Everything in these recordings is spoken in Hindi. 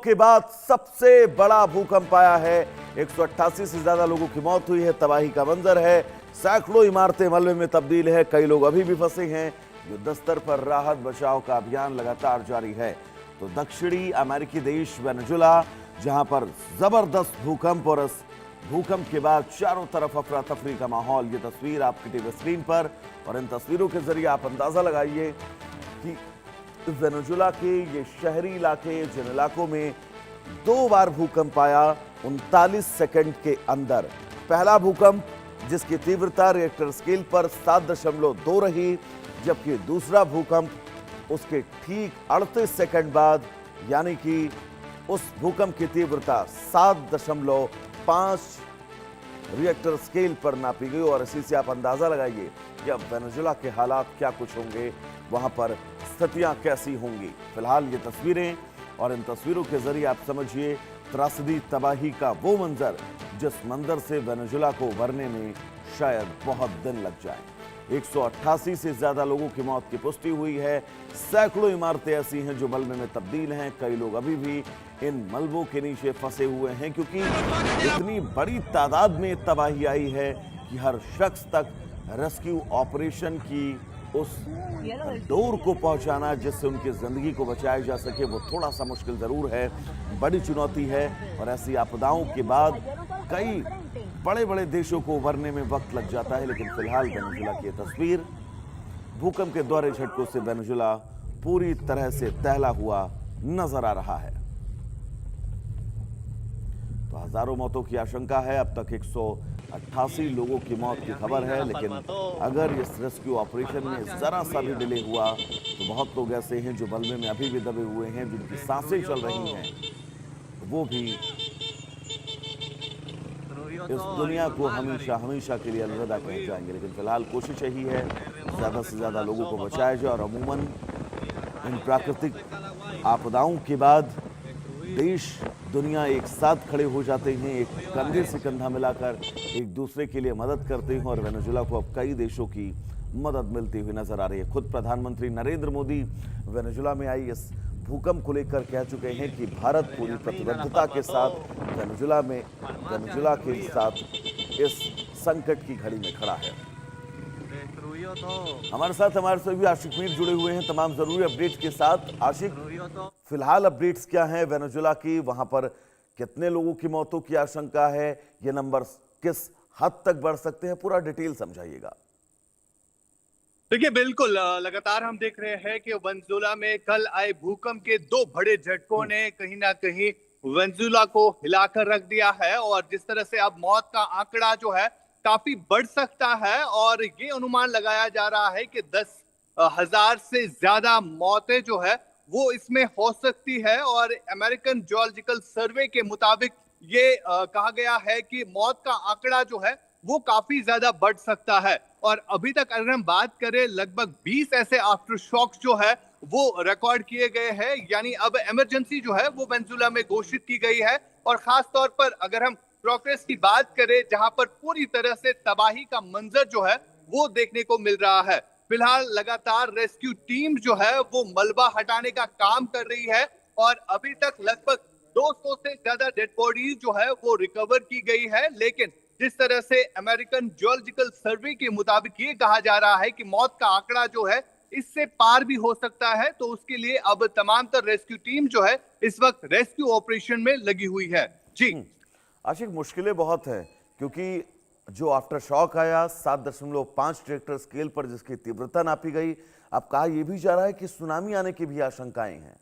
के बाद सबसे बड़ा भूकंप आया है। 188 से ज्यादा लोगों की मौत हुई है। तबाही का मंजर है। सैकड़ों इमारतें मलबे में तब्दील है। कई लोग अभी भी फंसे हैं। युद्ध स्तर पर राहत बचाव का अभियान लगातार जारी है। तो दक्षिणी अमेरिकी देश वेनेजुला, जहां पर जबरदस्त भूकंप और इस भूकंप के बाद चारों तरफ अफरा तफरी का माहौल। ये तस्वीर आपकी टीवी स्क्रीन पर, और इन तस्वीरों के जरिए आप अंदाजा लगाइए कि वेनेजुला के ये शहरी इलाके, जिन इलाकों में 2 बार भूकंप आया 39 सेकंड के अंदर। पहला भूकंप जिसकी तीव्रता रिएक्टर स्केल पर 7.2 रही, जबकि दूसरा भूकंप उसके ठीक 38 सेकंड बाद, यानी कि उस भूकंप की तीव्रता 7.5 रिएक्टर स्केल पर नापी गई। और इसी से आप अंदाजा लगाइए कि अब वेनेजुला के हालात क्या कुछ होंगे, वहां पर स्थितियां कैसी होंगी। फिलहाल ये तस्वीरें, और इन तस्वीरों के जरिए आप समझिए त्रासदी, तबाही का वो मंजर जिस मंजर से वेनेजुला को उभरने में शायद बहुत दिन लग जाए। 188 से ज्यादा लोगों की मौत की पुष्टि हुई है। सैकड़ों इमारतें ऐसी हैं जो मलबे में तब्दील हैं। कई लोग अभी भी इन मलबों के नीचे फंसे हुए हैं, क्योंकि इतनी बड़ी तादाद में तबाही आई है कि हर शख्स तक रेस्क्यू ऑपरेशन की उस डोर को पहुंचाना जिससे उनकी जिंदगी को बचाया जा सके, वो थोड़ा सा मुश्किल जरूर है, बड़ी चुनौती है। और ऐसी आपदाओं के बाद कई बड़े बड़े देशों को उभरने में वक्त लग जाता है। लेकिन फिलहाल वेनेजुला की तस्वीर, भूकंप के दोहरे झटकों से वेनेजुला पूरी तरह से दहला हुआ नजर आ रहा है। तो हजारों मौतों की आशंका है। अब तक 188 लोगों की मौत की खबर है। लेकिन अगर इस रेस्क्यू ऑपरेशन में जरा सा भी डिले हुआ तो बहुत लोग ऐसे हैं जो मलबे में अभी भी दबे हुए हैं, जिनकी सांसें चल रही हैं, वो भी इस दुनिया को हमेशा हमेशा के लिए अलविदा कह जाएंगे। लेकिन फिलहाल कोशिश यही है ज्यादा से ज्यादा लोगों को बचाया जाए। और अमूमन इन प्राकृतिक आपदाओं के बाद देश, दुनिया एक साथ खड़े हो जाते हैं, एक कंधे से कंधा मिलाकर एक दूसरे के लिए मदद करते हैं। और वेनेजुला को अब कई देशों की मदद मिलती हुई नजर आ रही है। खुद प्रधानमंत्री नरेंद्र मोदी वेनेजुला में आई इस भूकंप को लेकर कह चुके हैं कि भारत पूरी प्रतिबद्धता के साथ वेनेजुला के साथ इस संकट की घड़ी में खड़ा है। हमारे साथ सभी आशिक मीर जुड़े हुए हैं तमाम जरूरी अपडेट्स के साथ। आशिक, फिलहाल अपडेट्स क्या हैं वेनेजुला की? वहां पर कितने लोगों की मौतों की आशंका है? ये नंबर किस हद तक बढ़ सकते हैं? पूरा डिटेल समझाइएगा। देखिए, बिल्कुल लगातार हम देख रहे हैं कि वेनेजुला में कल आए भूकंप के 2 बड़े झटकों ने कहीं ना कहीं वेनेजुला को हिलाकर रख दिया है। और जिस तरह से अब मौत का आंकड़ा जो है काफी बढ़ सकता है, और ये अनुमान लगाया जा रहा है कि 10,000 से ज्यादा मौतें जो है वो इसमें हो सकती है। और अमेरिकन जियोलॉजिकल सर्वे के मुताबिक ये कहा गया है कि मौत का आंकड़ा जो है वो काफी ज्यादा बढ़ सकता है। और अभी तक अगर हम बात करें, लगभग 20 ऐसे आफ्टर शॉक्स जो है वो रिकॉर्ड किए गए हैं। यानी अब इमरजेंसी जो है वो वेनेजुला में घोषित की गई है। और खास तौर पर अगर हम प्रोग्रेस की बात करें, जहां पर पूरी तरह से तबाही का मंजर जो है वो देखने को मिल रहा है। फिलहाल लगातार रेस्क्यू टीम जो है वो मलबा हटाने का काम कर रही है। और अभी तक लगभग 200 से ज्यादा डेड बॉडीज जो है वो रिकवर की गई है। लेकिन जिस तरह से अमेरिकन जियोलॉजिकल सर्वे के मुताबिक ये कहा जा रहा है कि मौत का आंकड़ा जो है इससे पार भी हो सकता है, तो उसके लिए अब तमाम तर रेस्क्यू टीम जो है इस वक्त रेस्क्यू ऑपरेशन में लगी हुई है। जी आशिक, मुश्किलें बहुत हैं, क्योंकि जो आफ्टर शॉक आया 7.5 रिएक्टर स्केल पर, जिसकी तीव्रता नापी गई, अब कहा यह भी जा रहा है कि सुनामी आने की भी आशंकाएं हैं।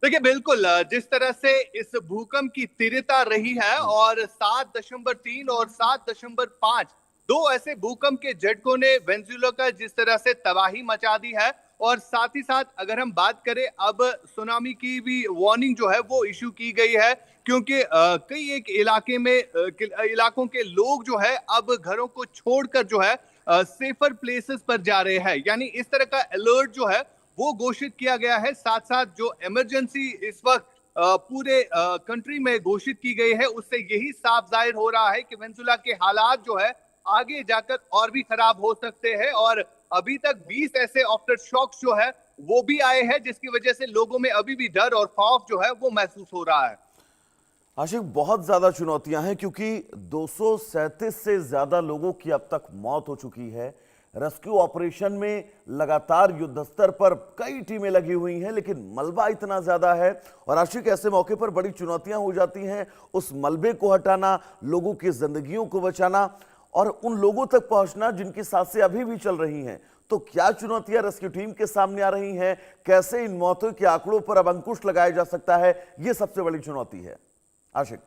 देखिए, बिल्कुल जिस तरह से इस भूकंप की तीव्रता रही है, और 7.3 और 7.5 दो ऐसे भूकंप के झटकों ने वेनेजुला का जिस तरह से तबाही मचा दी है। और साथ ही साथ अगर हम बात करें, अब सुनामी की भी वार्निंग जो है वो इशू की गई है, क्योंकि कई एक इलाके में इलाकों के लोग जो है अब घरों को छोड़कर जो है सेफर प्लेसेस पर जा रहे हैं। यानी इस तरह का अलर्ट जो है वो घोषित किया गया है। साथ साथ जो इमरजेंसी इस वक्त पूरे कंट्री में घोषित की गई है, उससे यही साफ जाहिर हो रहा है कि वेनेजुला के हालात जो है आगे जाकर और भी खराब हो सकते हैं। और अभी तक 20 ऐसे आफ्टर शॉक्स जो है वो भी आए हैं, जिसकी वजह से लोगों में अभी भी डर और खौफ जो है वो महसूस हो रहा है। आशिक, बहुत ज्यादा चुनौतियां हैं क्योंकि 237 से ज्यादा लोगों की अब तक मौत हो चुकी है। रेस्क्यू ऑपरेशन में लगातार युद्ध स्तर पर कई टीमें लगी हुई हैं, लेकिन मलबा इतना ज्यादा है और आशिक ऐसे मौके पर बड़ी चुनौतियां हो जाती हैं। उस मलबे को हटाना, लोगों की जिंदगियों को बचाना और उन लोगों तक पहुंचना जिनकी सांसें अभी भी चल रही हैं। तो क्या चुनौतियां रेस्क्यू टीम के सामने आ रही हैं? कैसे इन मौतों के आंकड़ों पर अब अंकुश लगाया जा सकता है? यह सबसे बड़ी चुनौती है आशिक।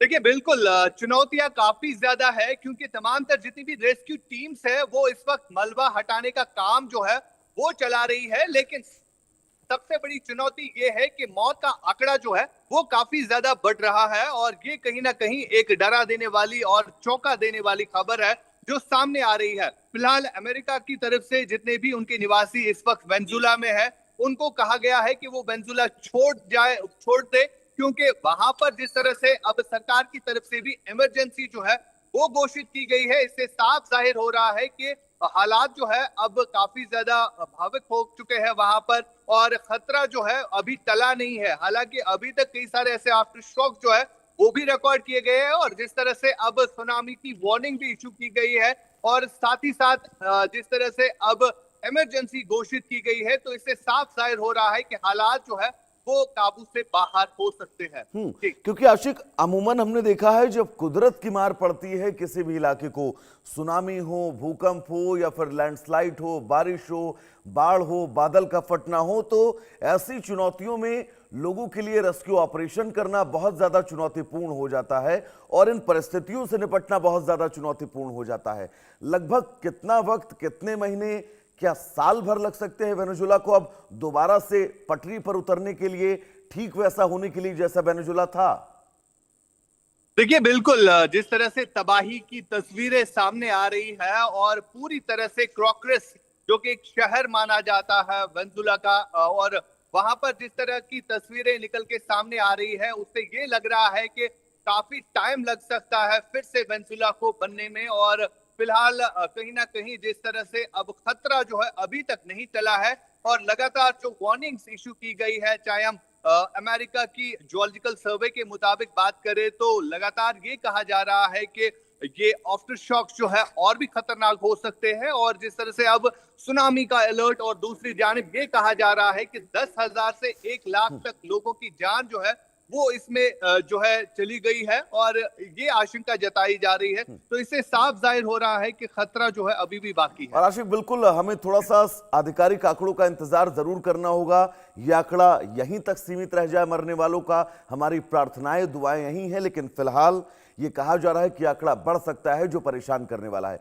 देखिए बिल्कुल, चुनौतियां काफी ज्यादा है क्योंकि तमाम तर जितनी भी रेस्क्यू टीम्स है वो इस वक्त मलबा हटाने का काम जो है वो चला रही है, लेकिन सबसे बड़ी चुनौती ये है कि मौत का आंकड़ा जो है वो काफी ज्यादा बढ़ रहा है और ये कहीं ना कहीं एक डरा देने वाली और चौंका देने वाली खबर है जो सामने आ रही है। फिलहाल अमेरिका की तरफ से जितने भी उनके निवासी इस वक्त वेनेजुएला में है, उनको कहा गया है कि वो वेनेजुएला छोड़ दे, क्योंकि वहां पर जिस तरह से अब सरकार की तरफ से भी इमरजेंसी जो है वो घोषित की गई है, इससे साफ जाहिर हो रहा है कि हालात जो है अब काफी ज्यादा भावुक हो चुके हैं वहां पर और खतरा जो है अभी टला नहीं है। हालांकि अभी तक कई सारे ऐसे आफ्टर शॉक जो है वो भी रिकॉर्ड किए गए हैं और जिस तरह से अब सुनामी की वार्निंग भी इशू की गई है और साथ ही साथ जिस तरह से अब इमरजेंसी घोषित की गई है, तो इससे साफ जाहिर हो रहा है कि हालात जो है वो काबू से बाहर हो सकते हैं। ठीक। क्योंकि आशिक अमूमन हमने देखा है जब कुदरत की मार पड़ती है किसी भी इलाके को, सुनामी हो, भूकंप हो या फिर लैंडस्लाइड हो, बारिश हो, बाढ़ हो, बादल का फटना हो, तो ऐसी चुनौतियों में लोगों के लिए रेस्क्यू ऑपरेशन करना बहुत ज्यादा चुनौतीपूर्ण हो जाता है और इन परिस्थितियों से निपटना बहुत ज्यादा चुनौतीपूर्ण हो जाता है। लगभग कितना वक्त, कितने महीने, क्या साल भर लग सकते हैं वेनेजुएला को अब दोबारा से पटरी पर उतरने के लिए, ठीक वैसा होने के लिए जैसा वेनेजुएला था? देखिए बिल्कुल, जिस तरह से तबाही की तस्वीरें सामने आ रही है और पूरी तरह से क्रॉकरस जो कि एक शहर माना जाता है वेनेजुएला का, और वहां पर जिस तरह की तस्वीरें निकल के सामने आ रही है उससे ये लग रहा है कि काफी टाइम लग सकता है फिर से वेनेजुएला को बनने में। और फिलहाल कहीं ना कहीं जिस तरह से अब खतरा जो है अभी तक नहीं टला है और लगातार जो वार्निंग्स इशू की गई है, चाहे हम अमेरिका की जियोलॉजिकल सर्वे के मुताबिक बात करें तो लगातार ये कहा जा रहा है कि ये आफ्टर शॉक जो है और भी खतरनाक हो सकते हैं और जिस तरह से अब सुनामी का अलर्ट और दूसरी जानिब ये कहा जा रहा है कि 10,000 से 1 लाख तक लोगों की जान जो है वो इसमें जो है चली गई है और ये आशंका जताई जा रही है, तो इससे साफ जाहिर हो रहा है कि खतरा जो है अभी भी बाकी है। और आशिक बिल्कुल हमें थोड़ा सा आधिकारिक आंकड़ों का इंतजार जरूर करना होगा। यह आंकड़ा यहीं तक सीमित रह जाए मरने वालों का, हमारी प्रार्थनाएं, दुआएं यहीं हैं, लेकिन फिलहाल ये कहा जा रहा है कि आंकड़ा बढ़ सकता है जो परेशान करने वाला है।